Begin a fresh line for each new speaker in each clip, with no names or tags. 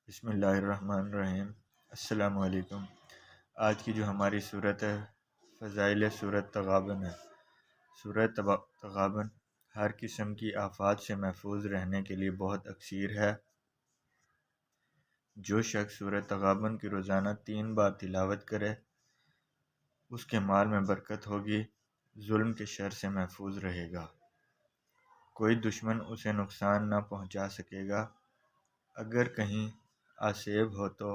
بسم اللہ الرحمن الرحیم۔ السلام علیکم۔ آج کی جو ہماری صورت ہے، فضائل صورت تغابن ہے۔ صورت تغابن ہر قسم کی آفات سے محفوظ رہنے کے لیے بہت اکثیر ہے۔ جو شخص صورت تغابن کی روزانہ 3 بار تلاوت کرے، اس کے مال میں برکت ہوگی، ظلم کے شر سے محفوظ رہے گا، کوئی دشمن اسے نقصان نہ پہنچا سکے گا، اگر کہیں آسیب ہو تو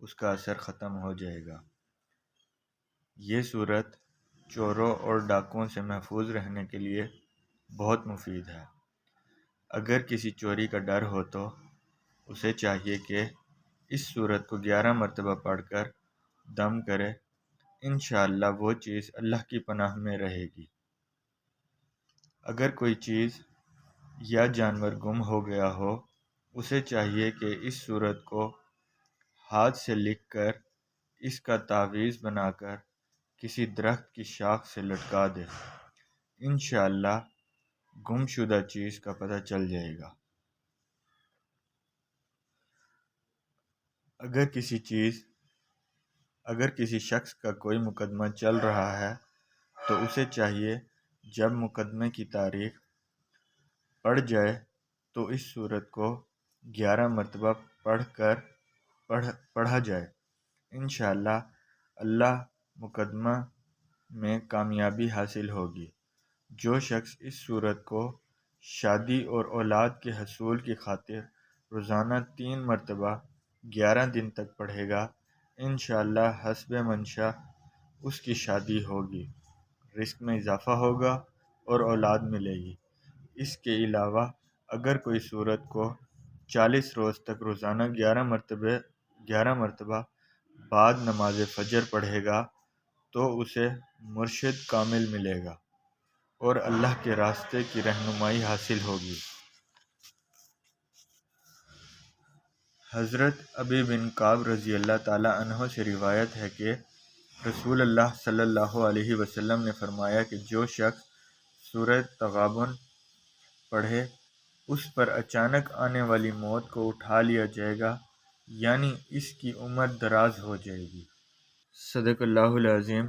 اس کا اثر ختم ہو جائے گا۔ یہ صورت چوروں اور ڈاکوؤں سے محفوظ رہنے کے لیے بہت مفید ہے۔ اگر کسی چوری کا ڈر ہو تو اسے چاہیے کہ اس صورت کو 11 مرتبہ پڑھ کر دم کرے، انشاءاللہ وہ چیز اللہ کی پناہ میں رہے گی۔ اگر کوئی چیز یا جانور گم ہو گیا ہو، اسے چاہیے کہ اس صورت کو ہاتھ سے لکھ کر اس کا تعویذ بنا کر کسی درخت کی شاخ سے لٹکا دے، انشاءاللہ گم شدہ چیز کا پتہ چل جائے گا۔ اگر کسی شخص کا کوئی مقدمہ چل رہا ہے تو اسے چاہیے جب مقدمے کی تاریخ پڑ جائے تو اس صورت کو 11 مرتبہ پڑھا جائے، انشاءاللہ اللہ مقدمہ میں کامیابی حاصل ہوگی۔ جو شخص اس صورت کو شادی اور اولاد کے حصول کی خاطر روزانہ 3 مرتبہ 11 دن تک پڑھے گا، انشاءاللہ حسب منشاء اس کی شادی ہوگی، رزق میں اضافہ ہوگا اور اولاد ملے گی۔ اس کے علاوہ اگر کوئی صورت کو 40 روز تک روزانہ 11 مرتبہ بعد نماز فجر پڑھے گا تو اسے مرشد کامل ملے گا اور اللہ کے راستے کی رہنمائی حاصل ہوگی۔ حضرت ابی بن کعب رضی اللہ تعالی عنہ سے روایت ہے کہ رسول اللہ صلی اللہ علیہ وسلم نے فرمایا کہ جو شخص سورۃ تغابن پڑھے، اس پر اچانک آنے والی موت کو اٹھا لیا جائے گا، یعنی اس کی عمر دراز ہو جائے گی۔ صدق اللہ العظیم۔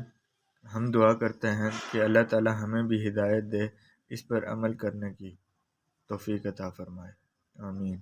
ہم دعا کرتے ہیں کہ اللہ تعالی ہمیں بھی ہدایت دے، اس پر عمل کرنے کی توفیق عطا فرمائے، آمین۔